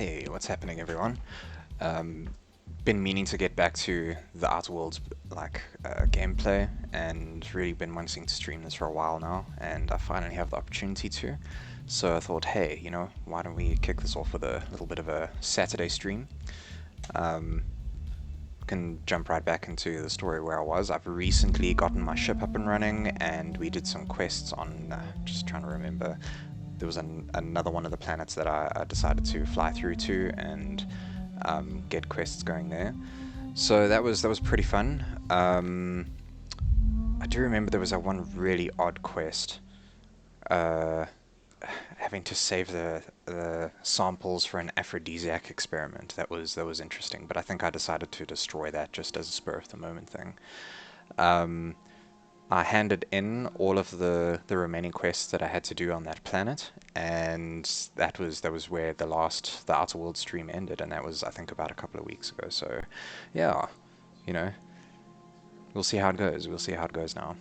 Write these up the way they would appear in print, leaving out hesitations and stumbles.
Hey, what's happening, everyone? Um, been meaning to get back to the Outer Worlds gameplay, and really been wanting to stream this for a while now, and I finally have the opportunity to. So I thought, hey, why don't we kick this off with a little bit of a Saturday stream? Um, can jump right back into the story where I was. I've recently gotten my ship up and running, and we did some quests on, just trying to remember, there was another one of the planets that I decided to fly through to and get quests going there. So that was pretty fun. I do remember there was that one really odd quest, uh, having to save the samples for an aphrodisiac experiment. That was interesting, but I think I decided to destroy that just as a spur of the moment thing. Um, I handed in all of the remaining quests that I had to do on that planet, and that was where the Outer World stream ended, and that was, I think, about a couple of weeks ago. So, yeah, you know, we'll see how it goes. We'll see how it goes now.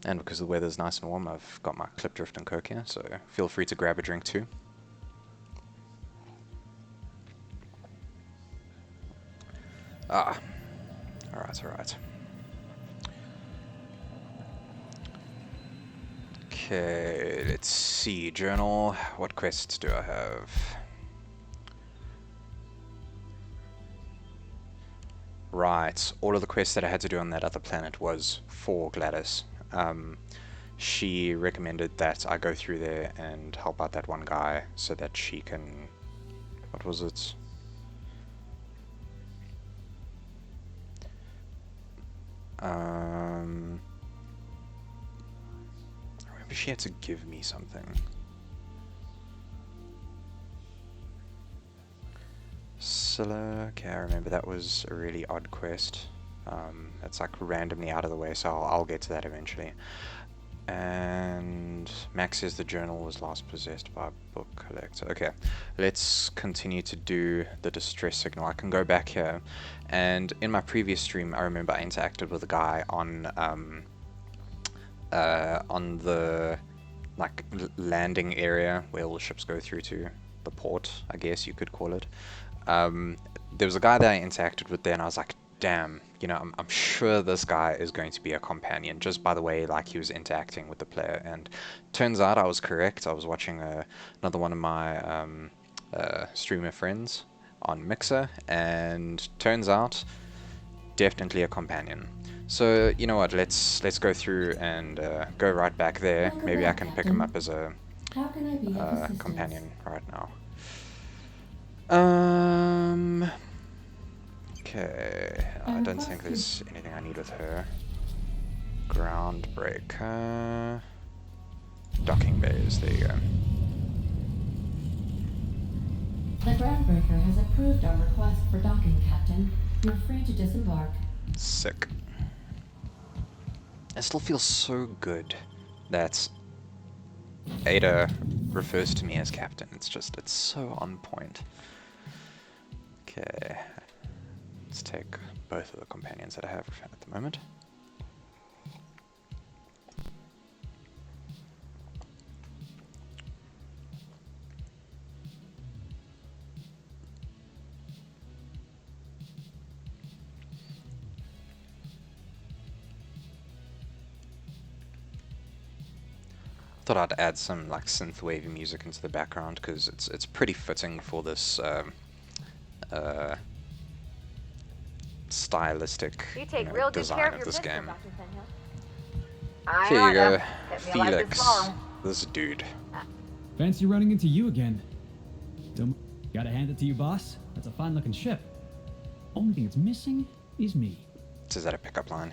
And because the weather's nice and warm, I've got my Clip Drift and Coke here, so feel free to grab a drink too. Ah, alright, alright. Okay, let's see. Journal. What quests do I have? Right. All of the quests that I had to do on that other planet was for Gladys. She recommended that I go through there and help out that one guy so that she can... What was it? I remember she had to give me something. Scylla, okay, I remember that was a really odd quest. That's like randomly out of the way, so I'll get to that eventually. And Max says the journal was last possessed by a book collector. Okay, let's continue to do the distress signal. I can go back here, and in my previous stream, I remember I interacted with a guy on the landing area where all the ships go through to the port, I guess you could call it. There was a guy that I interacted with there, and I was like, damn, I'm sure this guy is going to be a companion just by the way he was interacting with the player. And turns out I was correct. I was watching another one of my streamer friends on Mixer, and turns out definitely a companion. So you know what, let's go through and go right back there. Maybe I can pick him up as a companion right now. Okay, I don't think there's anything I need with her. Groundbreaker. Docking bays, there you go. The Groundbreaker has approved our request for docking, Captain. You're free to disembark. Sick. It still feels so good that Ada refers to me as Captain. It's so on point. Okay. Let's take both of the companions that I have at the moment. Thought I'd add some synthwave music into the background because it's pretty fitting for this stylistic design of this game. Here you go, Felix, this dude. Fancy running into you again. Gotta hand it to you, boss. That's a fine-looking ship. Only thing it's missing is me. Is that a pickup line?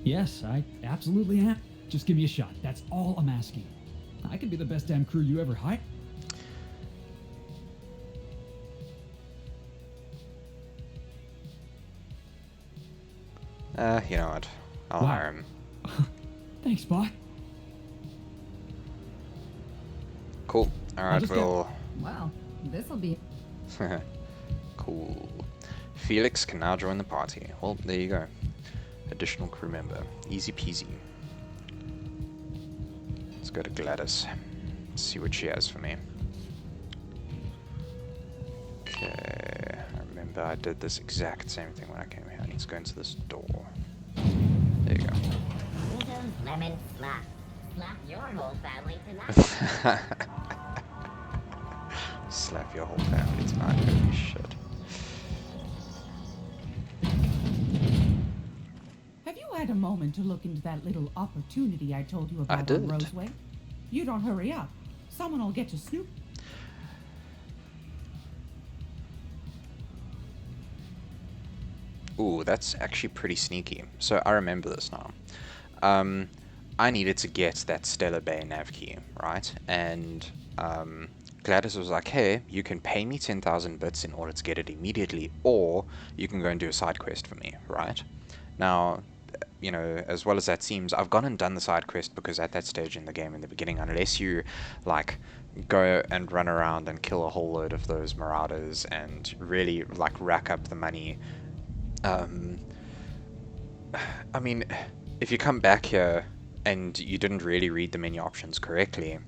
Yes, I absolutely am. Just give me a shot. That's all I'm asking. I could be the best damn crew you ever hired. You know what? I'll hire him. Thanks, bot. Cool. Alright, we'll... Wow, this'll be... Cool. Felix can now join the party. Well, there you go. Additional crew member. Easy peasy. Let's go to Gladys. See what she has for me. Okay, I remember I did this exact same thing when I came here. I need to go into this door. There you go. Lemon slap. Slap your whole family tonight. Slap your whole family tonight. Holy shit. Have you had a moment to look into that little opportunity I told you about I did. on Roseway? You don't hurry up. Someone will get to snoop. Ooh, that's actually pretty sneaky. So I remember this now. I needed to get that Stellar Bay nav key, right? And Gladys was like, hey, you can pay me 10,000 bits in order to get it immediately, or you can go and do a side quest for me, right? Now, you know, as well as that seems, I've gone and done the side quest because at that stage in the game in the beginning, unless you, like, go and run around and kill a whole load of those marauders and really, like, rack up the money, I mean, if you come back here and you didn't really read the menu options correctly,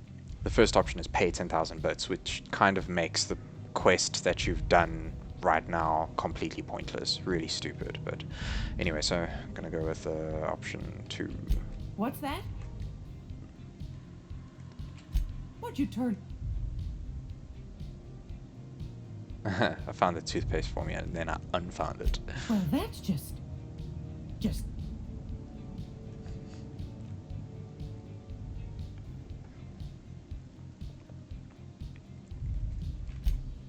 the first option is pay 10,000 bits, which kind of makes the quest that you've done right now completely pointless. Really stupid, but anyway, so I'm gonna go with option 2. What's that? What'd you turn? I found the toothpaste for me and then I unfound it. Well, that's just...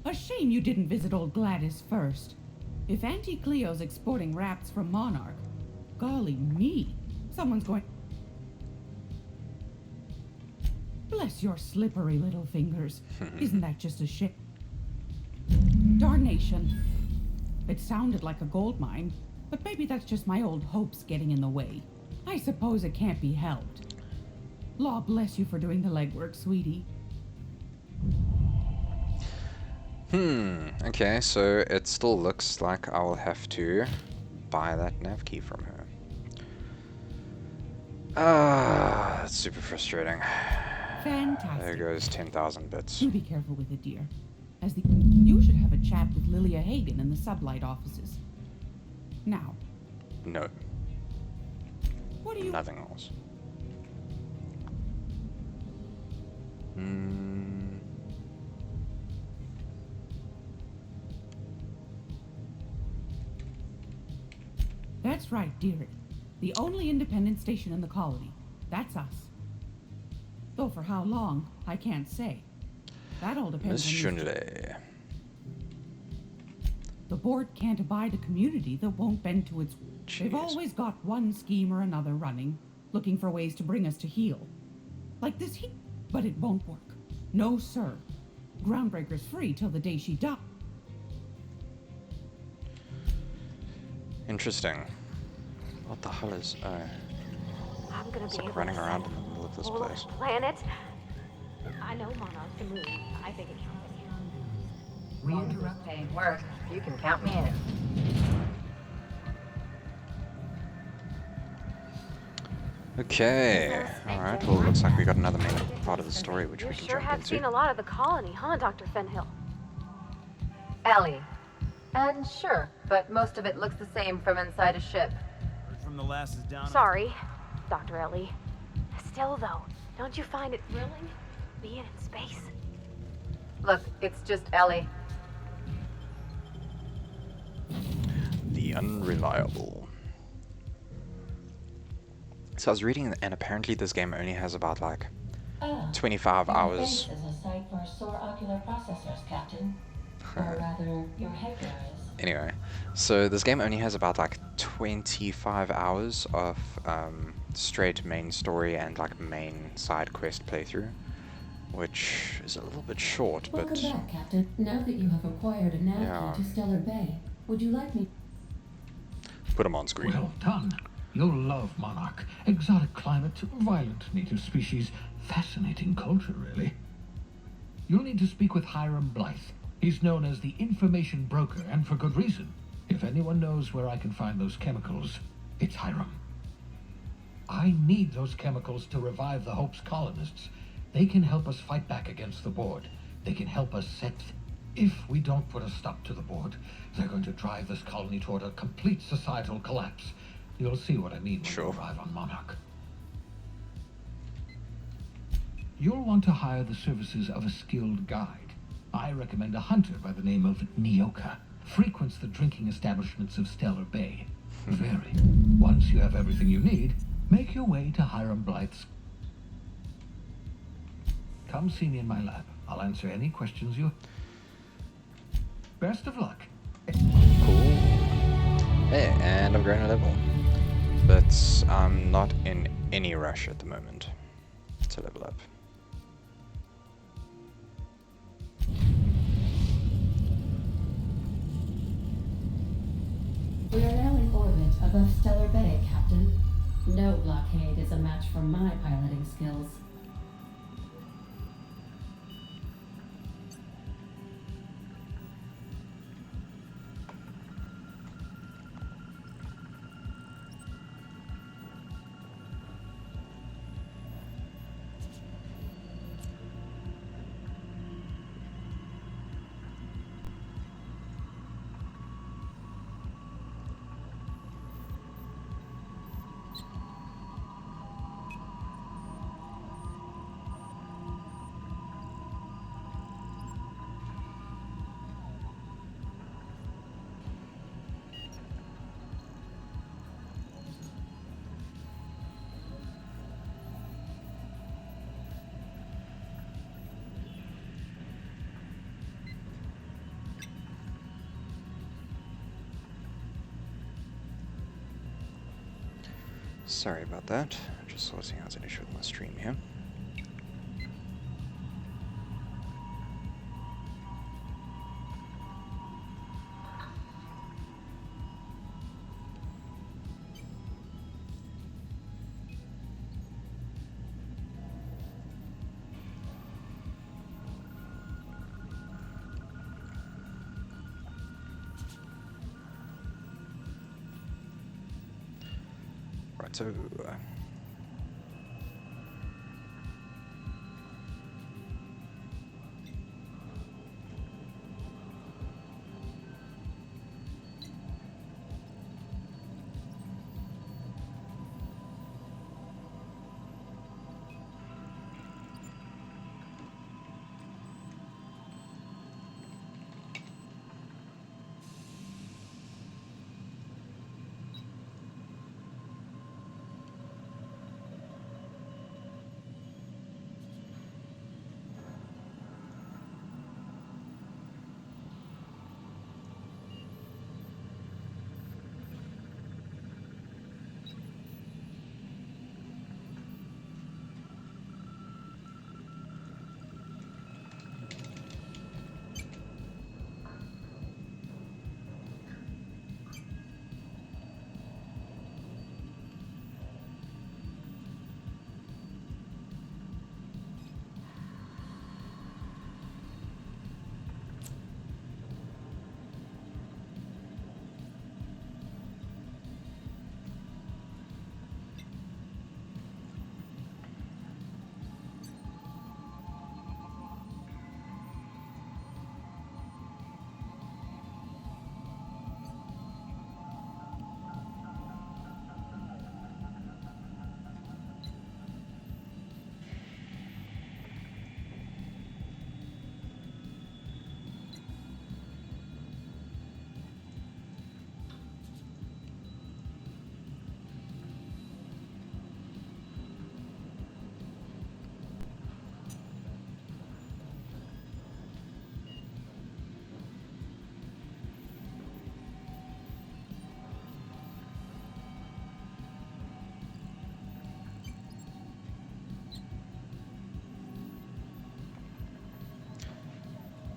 A shame you didn't visit old Gladys first. If Auntie Cleo's exporting wraps from Monarch, golly me, someone's going... Bless your slippery little fingers. Isn't that just a shit? Darnation. It sounded like a gold mine, but maybe that's just my old hopes getting in the way. I suppose it can't be helped. Law bless you for doing the legwork, sweetie. Okay, so it still looks like I will have to buy that nav key from her. Ah, that's super frustrating. Fantastic. There goes 10,000 bits. Do be careful with it, dear. You should have a chat with Lilia Hagen in the sublight offices. Now. No. What do you... Nothing else. That's right, dearie. The only independent station in the colony. That's us. Though for how long, I can't say. That all depends Miss on... Shunley. The board can't abide a community that won't bend to its... Jeez. They've always got one scheme or another running, looking for ways to bring us to heel. Like this heat, but it won't work. No, sir. Groundbreaker's free till the day she dies. Interesting. What the hell is... I'm gonna it's be like able running to around in send the middle of this whole place. planet. I know Monarch can move. I think it counts. We interrupt paying work. You can count me in. Okay. Alright, well, looks like we got another main part of the story which You we can sure jump have into. seen a lot of the colony, huh, Dr. Fenhill? Ellie. And sure, but most of it looks the same from inside a ship. Heard from the lasses down. Sorry, Dr. Ellie. Still, though, don't you find it thrilling being in space? Look, it's just Ellie. The Unreliable. So I was reading, and apparently this game only has about, like, 25 hours. Your face is a site for sore ocular processors, Captain. Or rather, your headgear is. Anyway, so this game only has about, like, 25 hours of straight main story and, like, main side quest playthrough, which is a little bit short, but... Welcome back, Captain. Now that you have acquired a nav Yeah. key to Stellar Bay, would you like me... Put them on screen. Well done. You'll love Monarch. Exotic climate, violent native species, fascinating culture, really. You'll need to speak with Hiram Blythe. He's known as the information broker, and for good reason. If anyone knows where I can find those chemicals, it's Hiram. I need those chemicals to revive the Hope's colonists. They can help us fight back against the Board. They can help us set... If we don't put a stop to the Board, they're going to drive this colony toward a complete societal collapse. You'll see what I mean when Sure. you arrive on Monarch. You'll want to hire the services of a skilled guide. I recommend a hunter by the name of Nyoka. Frequents the drinking establishments of Stellar Bay. Very. Once you have everything you need, make your way to Hiram Blythe's. Come see me in my lab. I'll answer any questions you... Best of luck. Cool. Hey, and I've grown a level. But I'm not in any rush at the moment to level up. We are now in orbit above Stellar Bay, Captain. No blockade is a match for my piloting skills. Sorry about that. Just sorting out an issue with my stream here. Right, so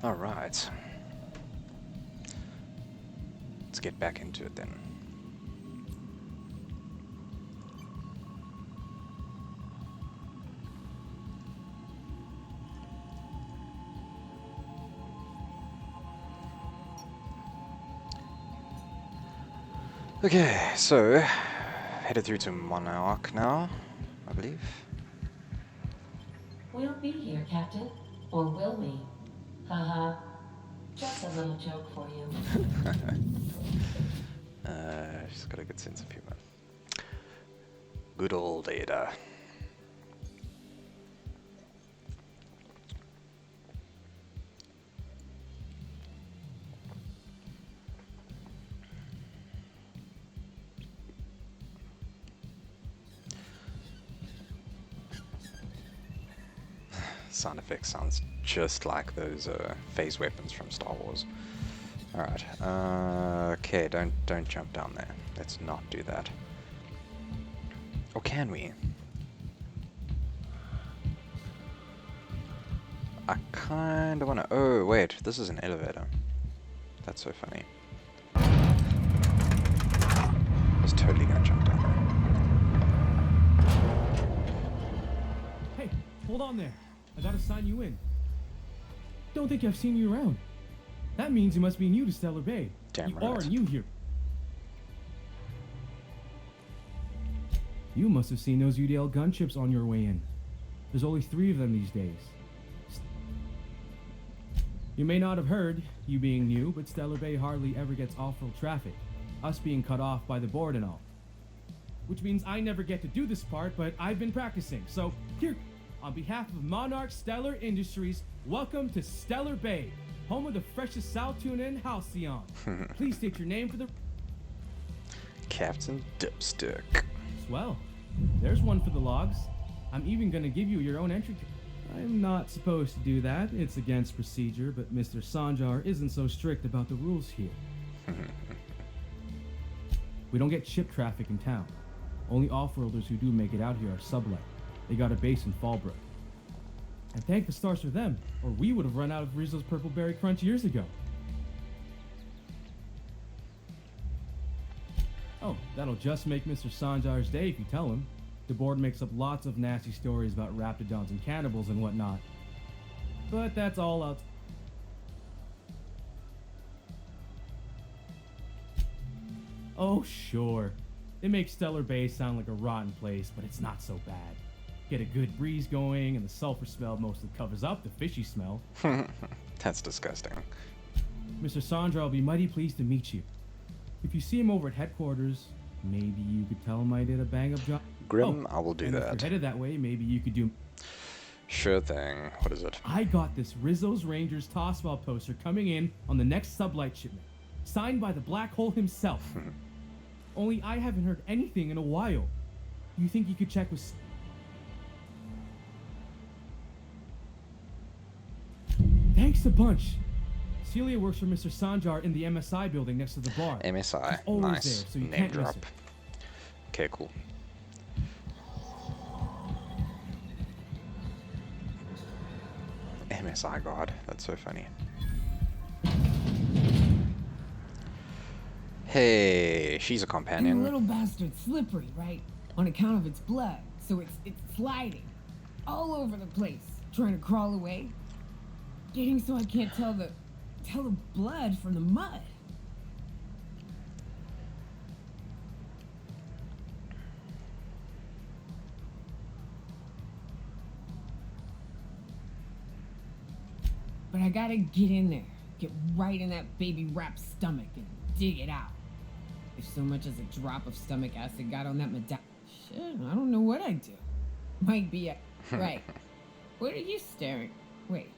all right. Let's get back into it then. Okay, so headed through to Monarch now, I believe. We'll be here, Captain. Or will we? Haha. Just a little joke for you. She's got a good sense of humor. Good old Ada. Sound effect sounds just like those phase weapons from Star Wars. Alright, okay, don't jump down there. Let's not do that. Or can we? I kinda wanna... Oh, wait, this is an elevator. That's so funny. I was totally gonna jump down there. Hey, hold on there. I gotta sign you in. Don't think I've seen you around. That means you must be new to Stellar Bay. Damn you right. are new here. You must have seen those UDL gunships on your way in. There's only 3 of them these days. You may not have heard, you being new, but Stellar Bay hardly ever gets off-road traffic. Us being cut off by the board and all. Which means I never get to do this part, but I've been practicing. So, here, on behalf of Monarch Stellar Industries, welcome to Stellar Bay, home of the freshest South tuna and halcyon. Please state your name for the... Cpt.DipStick. Swell. There's one for the logs. I'm even gonna give you your own entry. I'm not supposed to do that. It's against procedure, but Mr. Sanjar isn't so strict about the rules here. We don't get ship traffic in town. Only off-worlders who do make it out here are sublight. They got a base in Fallbrook. And thank the stars for them, or we would have run out of Rizzo's Purple Berry Crunch years ago. Oh, that'll just make Mr. Sanjar's day if you tell him. The board makes up lots of nasty stories about raptidons and cannibals and whatnot. But that's all out. Oh, sure. They make Stellar Bay sound like a rotten place, but it's not so bad. Get a good breeze going, and the sulfur smell mostly covers up the fishy smell. That's disgusting. Mr. Sandra will be mighty pleased to meet you. If you see him over at headquarters, maybe you could tell him I did a bang-up job. Grim, I will do and that. If you're headed that way, maybe you could do... Sure thing. What is it? I got this Rizzo's Rangers Tossball poster coming in on the next sublight shipment, signed by the Black Hole himself. Only I haven't heard anything in a while. You think you could check with... Thanks a bunch. Celia works for Mr. Sanjar in the MSI building next to the bar. MSI. She's always Nice. there, so you Name can't miss drop. it. Okay, cool. MSI God. That's so funny. Hey, she's a And the companion. little bastard's slippery, right? On account of its blood. So it's sliding. All over the place. Trying to crawl away. Getting so I can't tell the blood from the mud. But I gotta get in there. Get right in that baby rap's stomach and dig it out. If so much as a drop of stomach acid got on that medallion. Shit, I don't know what I'd do. Might be a... Right. What are you staring? Wait.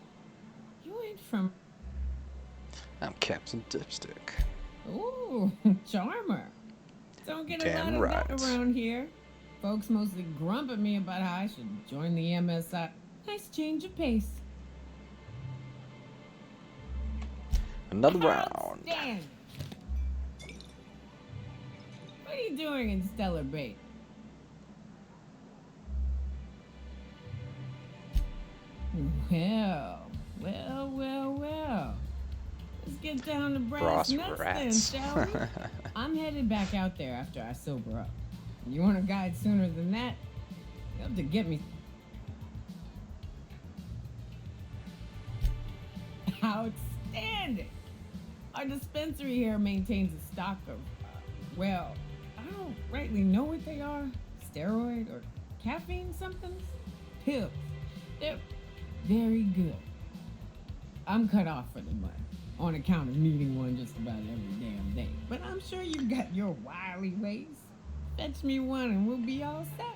You ain't from... I'm Cpt.DipStick. Ooh, charmer. Don't get a Damn lot of right. that around here. Folks mostly grump at me about how I should join the MSI. Nice change of pace. Another round. Outstanding. What are you doing in Stellar Bay? Well. Let's get down to brass Brass nuts rats. then, shall we? I'm headed back out there after I sober up. You want a guide sooner than that? You have to get me... Outstanding! Our dispensary here maintains a stock of, well, I don't don't rightly know what they are. Steroid or caffeine somethings? Pills. They're very good. I'm cut off for the month on account of needing one just about every damn day. But I'm sure you got your wily ways. Fetch me one and we'll be all set.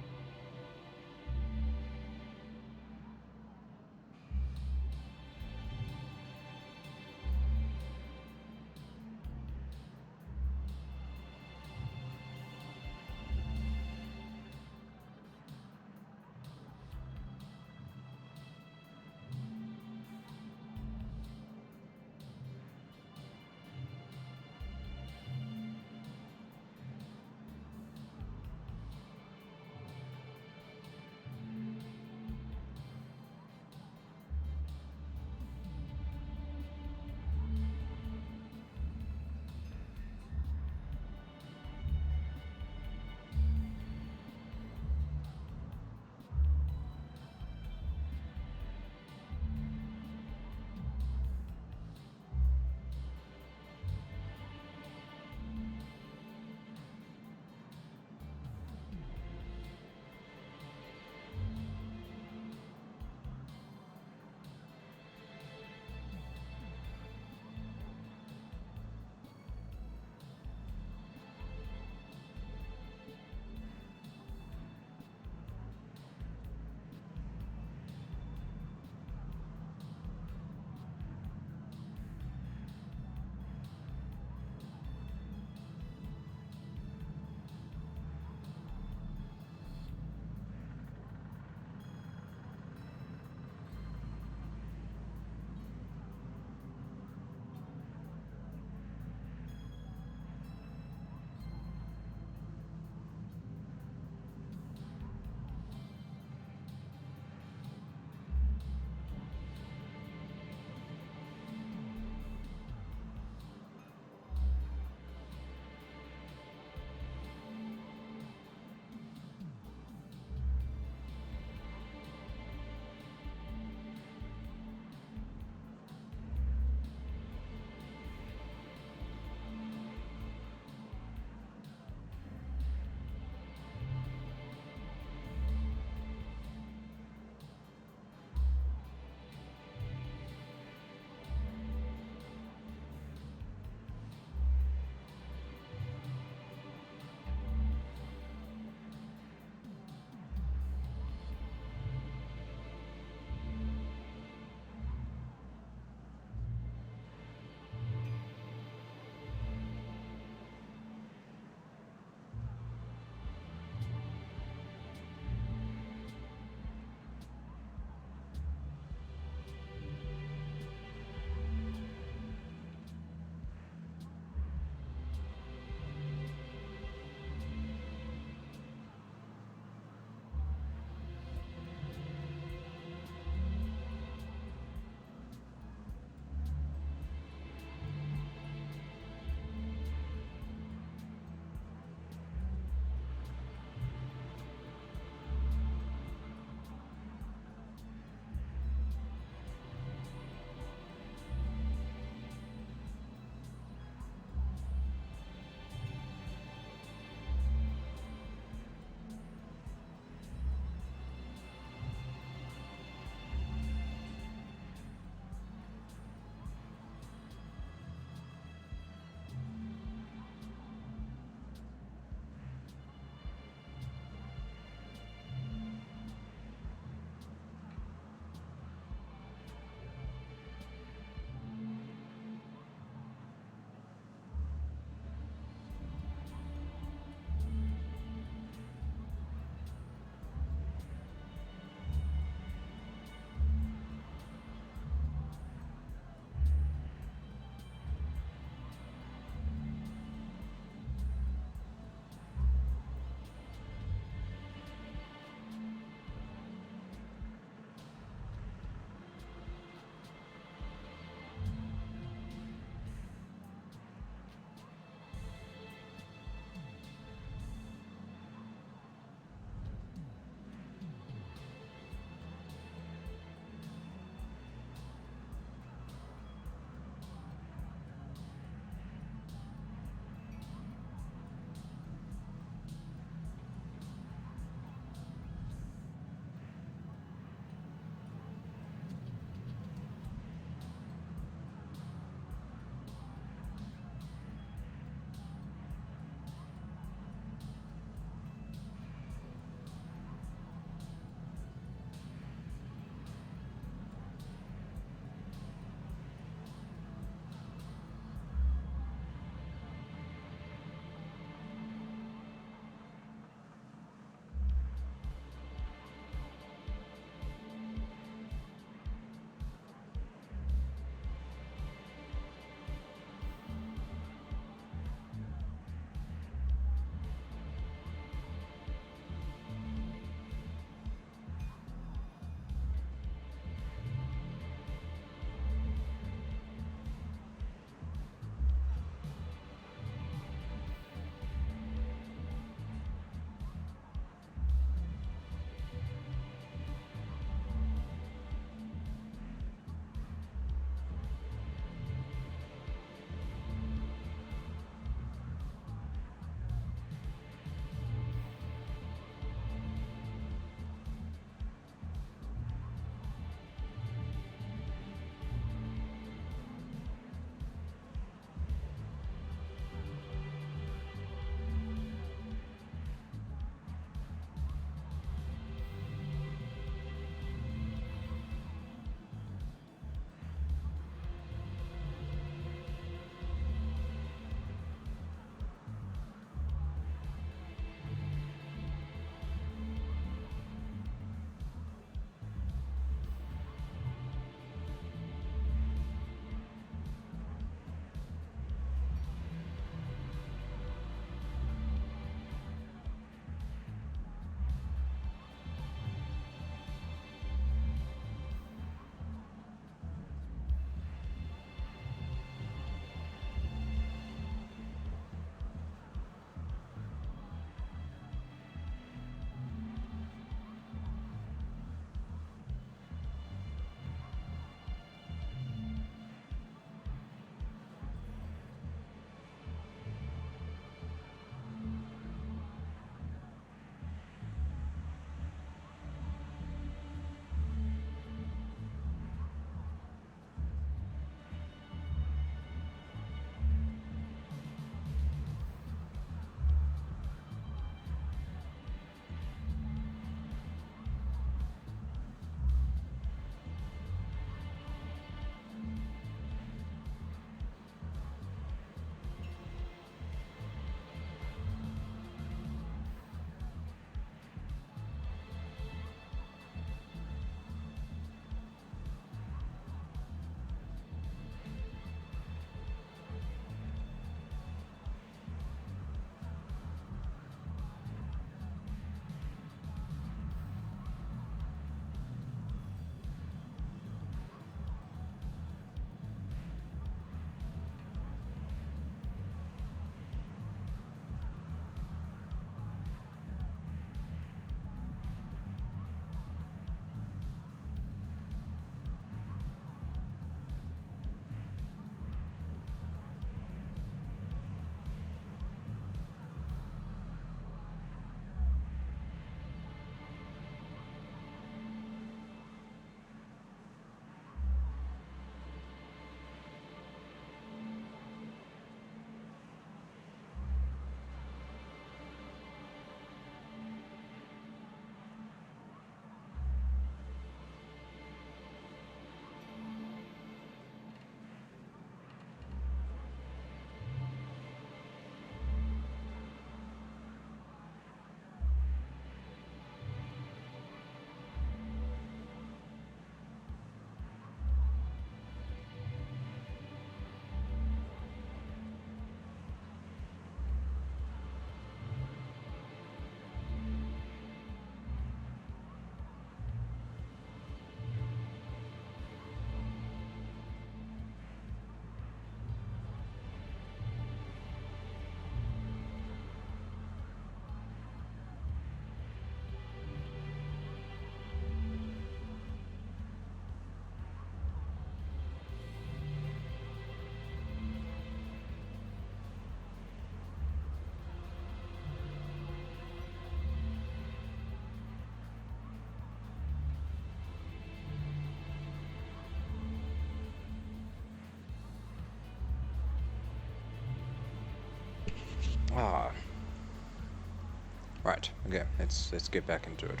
Right. Okay. Let's get back into it.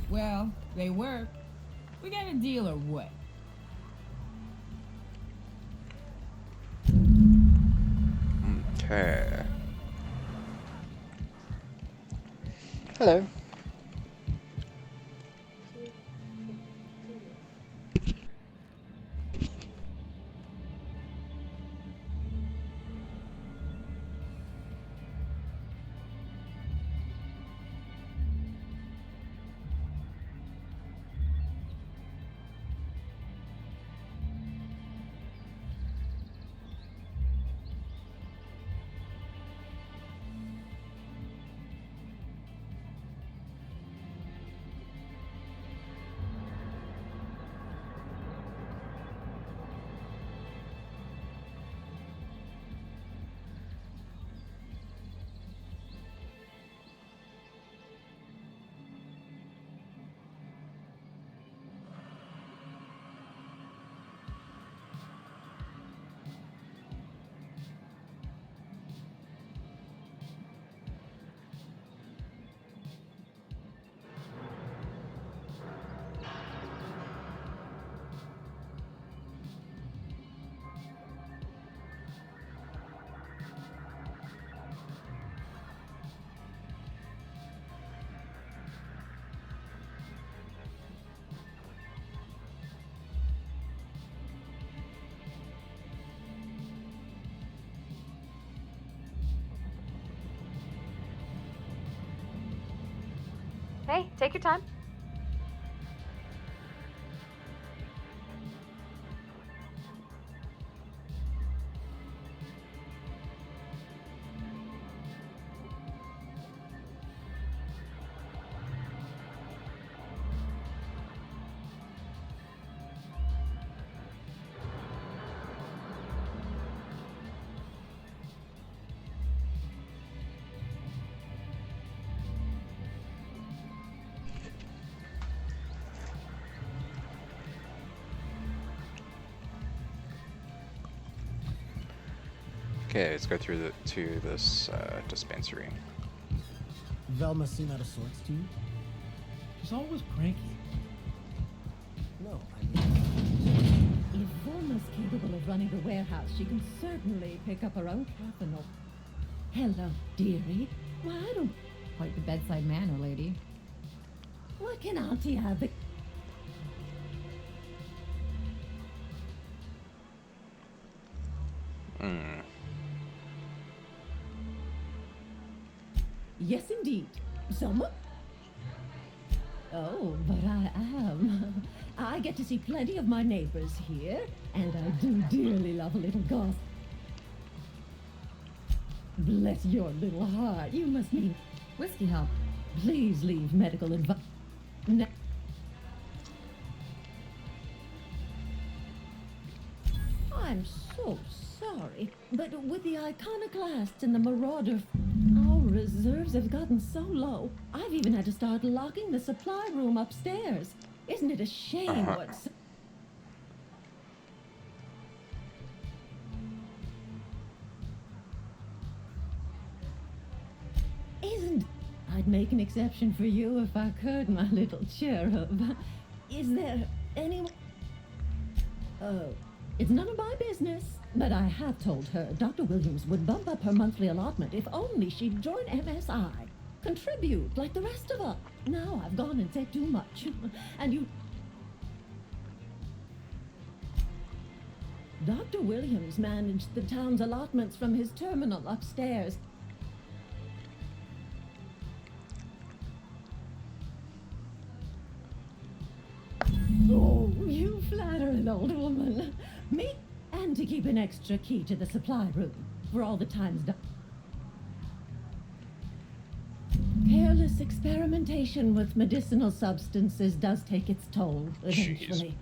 Well, they work. We got a deal or what? Okay. Hello. Hey, take your time. Okay, let's go through to this dispensary. Velma seem out of sorts to you? She's always cranky. No, I mean... If Velma's capable of running the warehouse, she can certainly pick up her own capital. Hello, dearie. Why, I don't... Quite the bedside manner, lady. What can Auntie have the... Yes, indeed. Someone? Oh, but I am. I get to see plenty of my neighbors here, and I do dearly love a little gossip. Bless your little heart. You must mean... Whiskey help. Please leave medical advice. I'm so sorry, but with the iconoclasts and the marauder, our reserves have gotten so low. I've even had to start locking the supply room upstairs. Isn't it a shame what's... Isn't... I'd make an exception for you if I could, my little cherub. Is there anyone... Oh, it's none of my business. But I have told her Dr. Williams would bump up her monthly allotment if only she'd join MSI. Contribute like the rest of us. Now I've gone and said too much. And you... Dr. Williams managed the town's allotments from his terminal upstairs. Oh, you flatter an old woman. Me? And to keep an extra key to the supply room for all the times done. Careless experimentation with medicinal substances does take its toll eventually.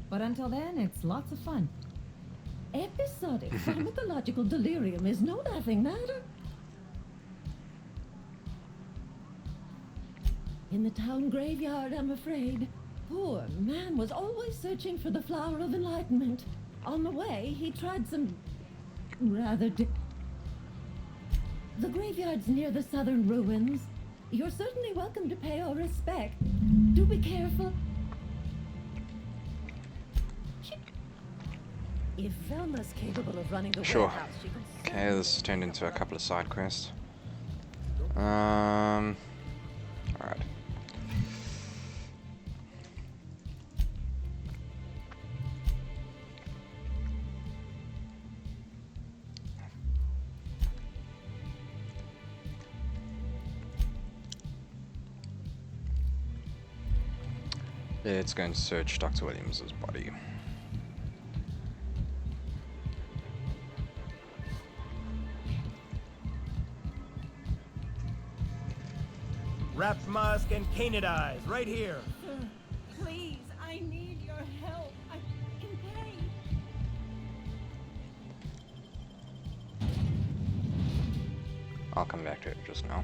But until then, it's lots of fun. Episodic pharmacological delirium is no laughing matter. In the town graveyard, I'm afraid. Poor man was always searching for the flower of enlightenment. On the way, he tried some rather The graveyard's near the southern ruins. You're certainly welcome to pay our respect. Do be careful. If Velma's capable of running the Sure. warehouse, she can... Okay, this has turned into a couple of side quests. Alright. Let's go and search Dr. Williams's body. Wrapped musk and canid eyes, right here. Please, I need your help. I can pay. I'll come back to it just now.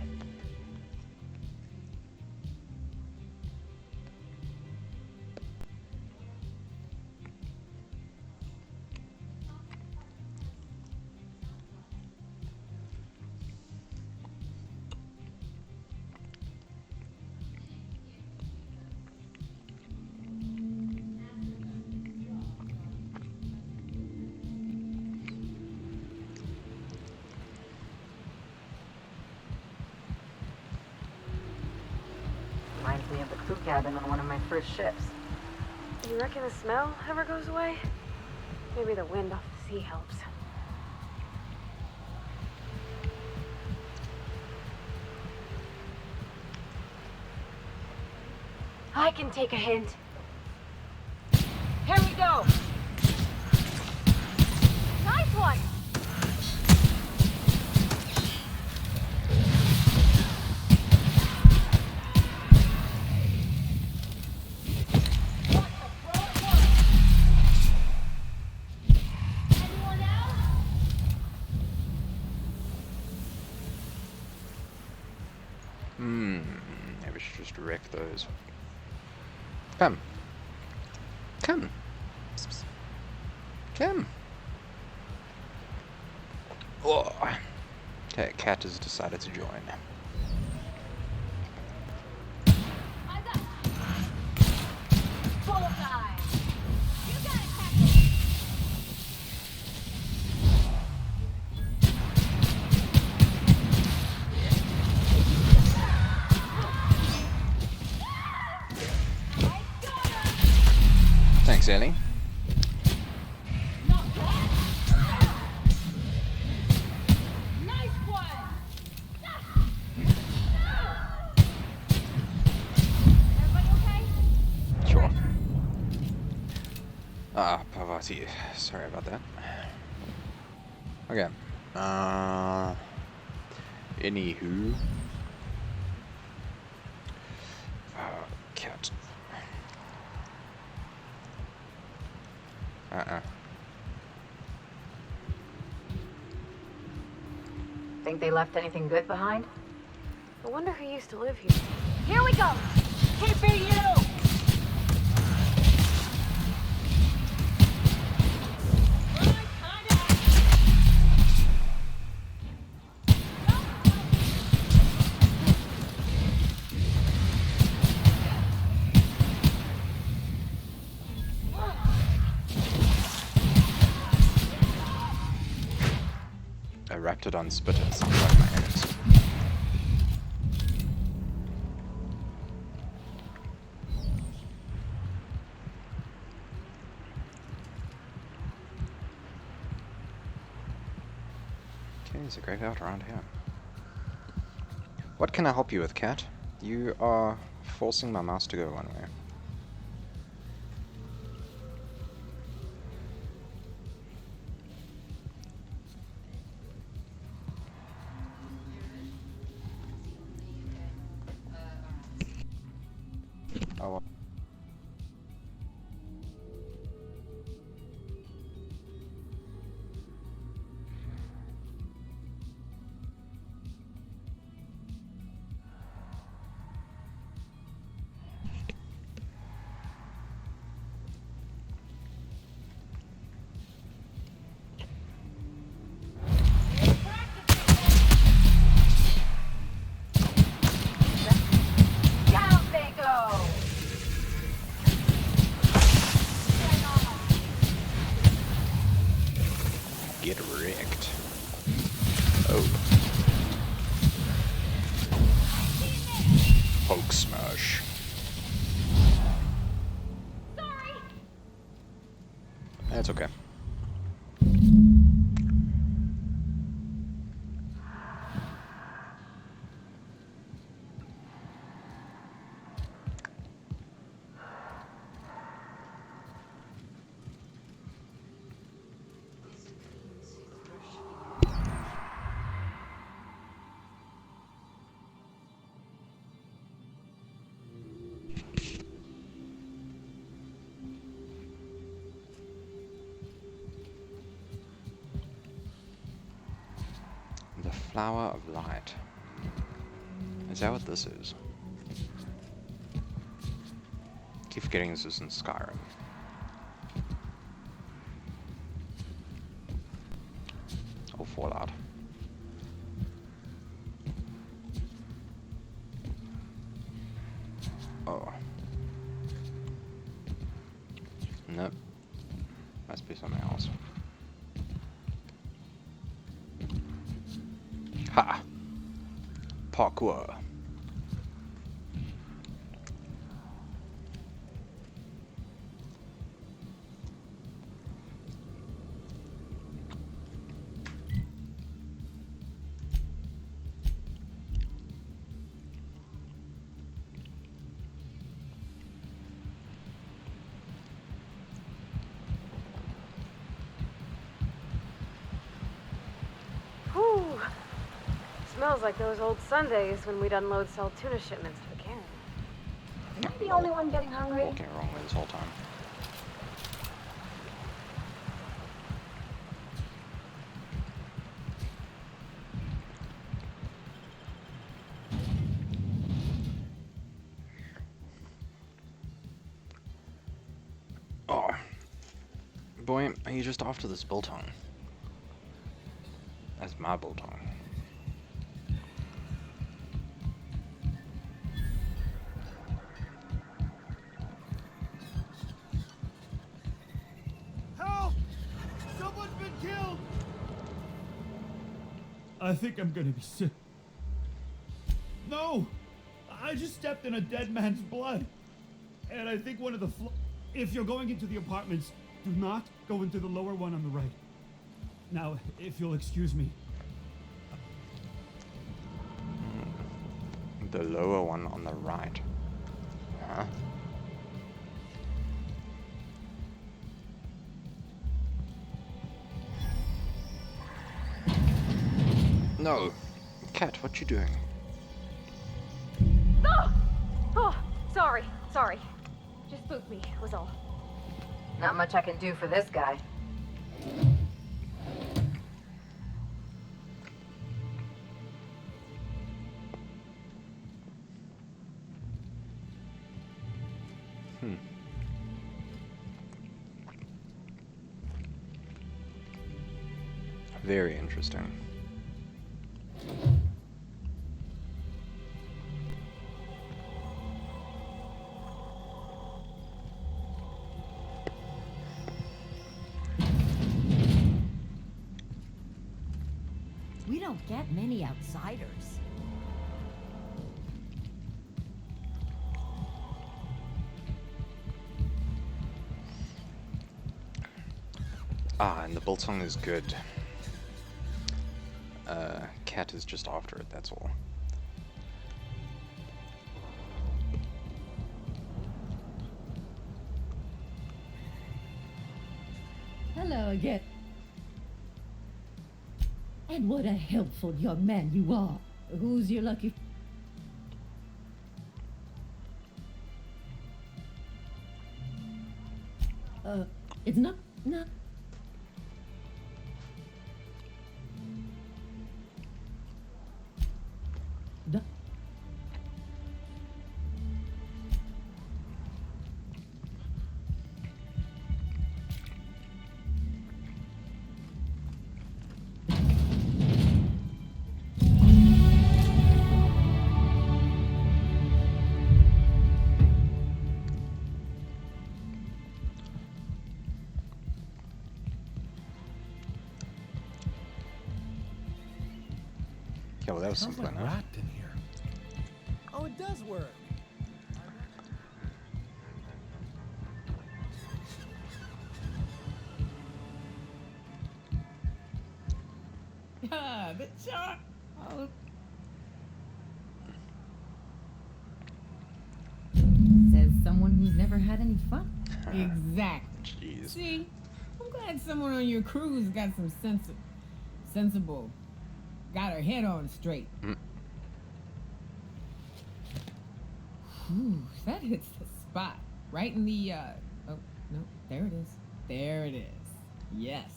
Reminds me of the crew cabin on one of my first ships. You reckon the smell ever goes away? Maybe the wind off the sea helps. I can take a hint. Here we go! Nice one! Maybe we should just wreck those. Come. Come. Come. Oh. Okay, Cat has decided to join. Thanks, Ellie. Sure. Pavati. Sorry about that. Okay. Anywho. Cat. Think they left anything good behind? I wonder who used to live here. Here we go! Keep it you! A Raptidon spitter sounds like my enemies. Okay, there's a graveyard around here. What can I help you with, Cat? You are forcing my mouse to go one way. Oh well. That's okay. The Flower of Light. Is that what this is? Keep forgetting this is in Skyrim. Or Fallout. Oh. Nope. Must be something else. Ha! Parkour. Whew. Smells like those old Sundays when we'd unload sell tuna shipments to the Karen. Am I the only one getting hungry? Walking the wrong way this whole time. Oh. Boy, are you just after this biltong? That's my biltong. Help! Someone's been killed! I think I'm gonna be sick. No! I just stepped in a dead man's blood. And I think one of the if you're going into the apartments, do not go into the lower one on the right. Now, if you'll excuse me. The lower one on the right. Huh? No! Cat, what you doing? Oh! Oh, sorry. Just spooked me, was all. Not much I can do for this guy. Very interesting. We don't get many outsiders. Ah, and the biltong is good. Cat is just after it, that's all. Hello again. And what a helpful young man you are. Who's your lucky... it's not... Yeah, well, that was Sounds simple like enough. rat in here. Oh, it does work. The chalk. Oh. Says someone who's never had any fun. Exactly. Jeez. See, I'm glad someone on your crew's got some sensible, got her head on straight. Whew, that hits the spot. Right in the, oh, no, there it is. There it is. Yes.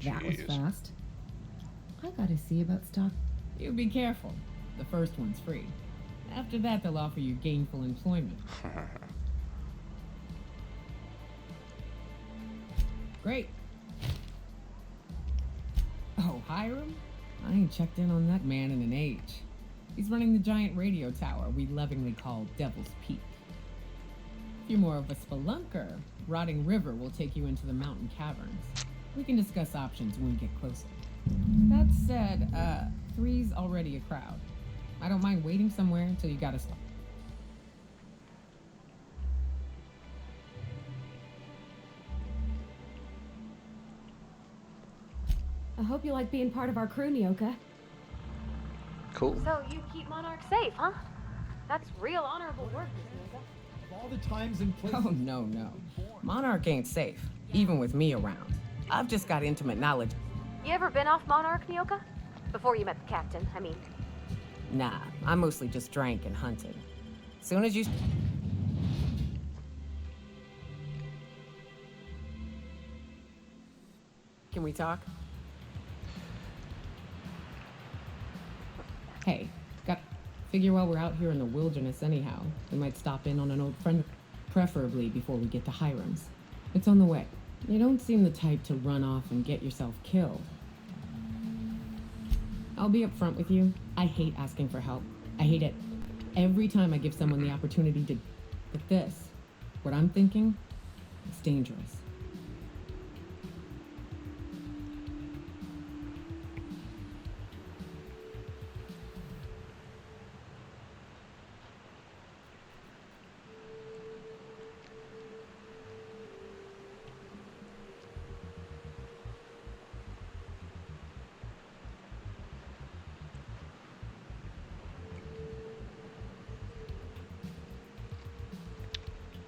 That was Jeez. fast. I gotta see about stock. You be careful. The first one's free. After that, they'll offer you gainful employment. Great. Oh, Hiram? I ain't checked in on that man in an age. He's running the giant radio tower we lovingly call Devil's Peak. If you're more of a spelunker, Rotting River will take you into the mountain caverns. We can discuss options when we get closer. That said, 3's already a crowd. I don't mind waiting somewhere until you got a spot. I hope you like being part of our crew, Nyoka. Cool. So you keep Monarch safe, huh? That's real honorable work, Miss Nyoka. Of all the times and places. Oh, no. Monarch ain't safe, even with me around. I've just got intimate knowledge. You ever been off Monarch, Nyoka? Before you met the captain, I mean. Nah, I mostly just drank and hunted. Soon as you... Can we talk? Hey, figure while we're out here in the wilderness anyhow, we might stop in on an old friend, preferably before we get to Hiram's. It's on the way. You don't seem the type to run off and get yourself killed. I'll be upfront with you. I hate asking for help. I hate it every time I give someone the opportunity to... But this, what I'm thinking, it's dangerous.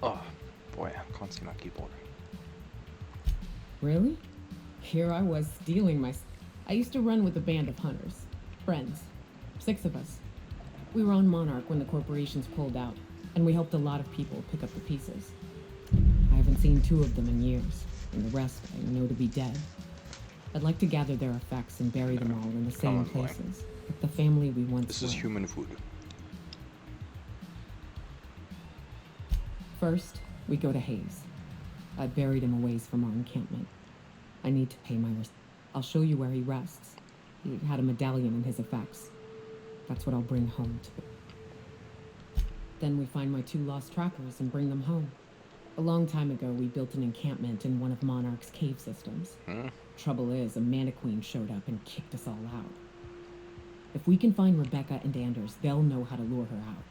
Oh, boy, I can't see my keyboard. Really? Here I was stealing my... I used to run with a band of hunters. Friends. 6 of us. We were on Monarch when the corporations pulled out, and we helped a lot of people pick up the pieces. I haven't seen 2 of them in years, and the rest I know to be dead. I'd like to gather their effects and bury them all in the same places, like the family we once This is were. human food. First, we go to Hayes. I buried him a ways from our encampment. I need to pay my I'll show you where he rests. He had a medallion in his effects. That's what I'll bring home to. Then we find my 2 lost trackers and bring them home. A long time ago, we built an encampment in one of Monarch's cave systems. Trouble is, a Mantiqueen showed up and kicked us all out. If we can find Rebecca and Anders, they'll know how to lure her out.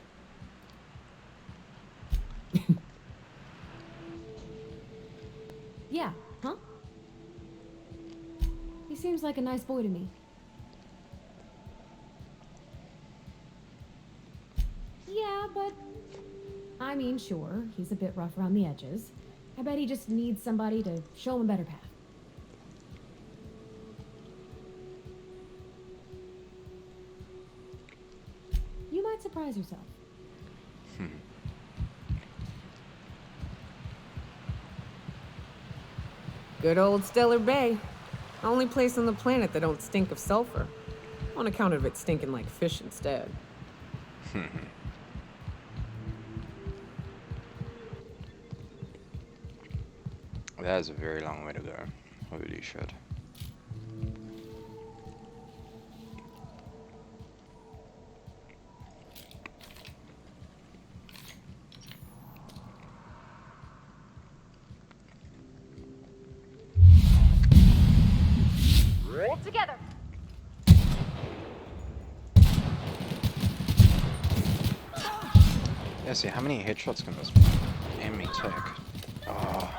Yeah, huh? He seems like a nice boy to me. Yeah, but... I mean, sure, he's a bit rough around the edges. I bet he just needs somebody to show him a better path. You might surprise yourself. Good old Stellar Bay. Only place on the planet that don't stink of sulfur. On account of it stinking like fish instead. That is a very long way to go. Holy shit. Together. Yeah, see, how many headshots can this enemy take? Oh.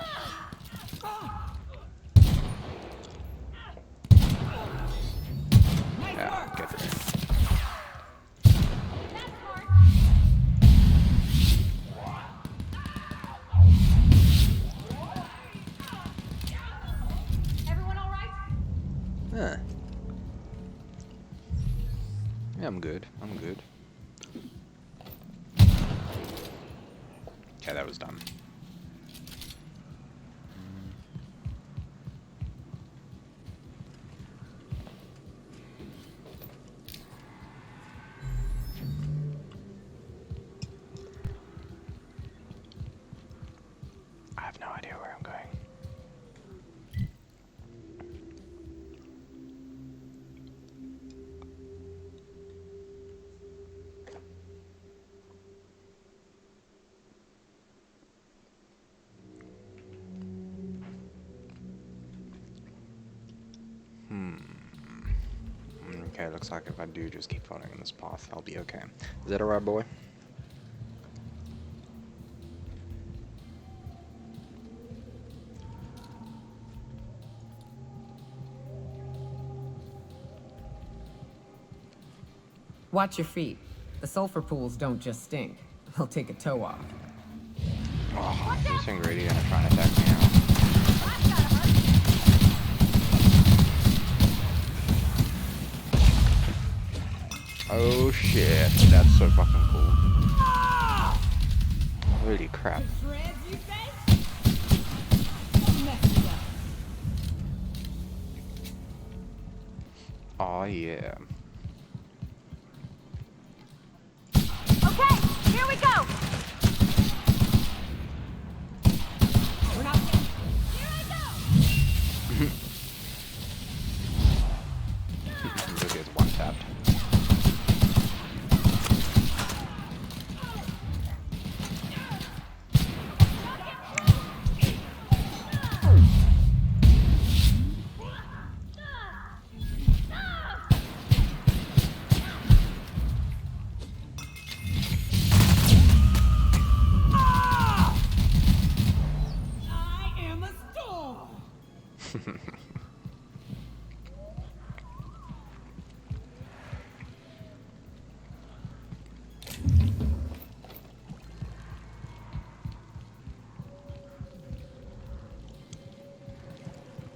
I'm good. I'm good. Okay, that was dumb. I have no idea where I'm going. Okay, looks like if I do just keep following this path, I'll be okay. Is that alright, boy? Watch your feet. The sulfur pools don't just stink. They'll take a toe off. Oh, is this thing really gonna try and attack me now? Oh shit, that's so fucking cool. Holy crap. Oh yeah. Okay, here we go. We're not dead. Here I go. This guy's one tapped.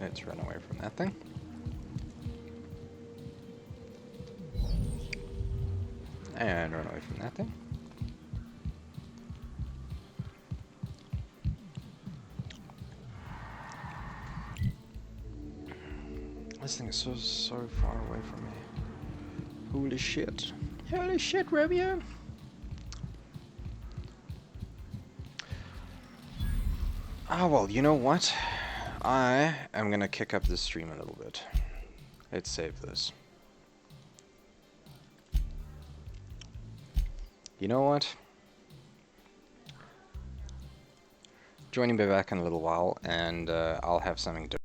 Let's run away from that thing. And run away from that thing. This thing is so far away from me. Holy shit. Holy shit, Romeo! Ah, well, you know what? I am gonna kick up this stream a little bit. Let's save this. You know what? Joining me back in a little while, and I'll have something to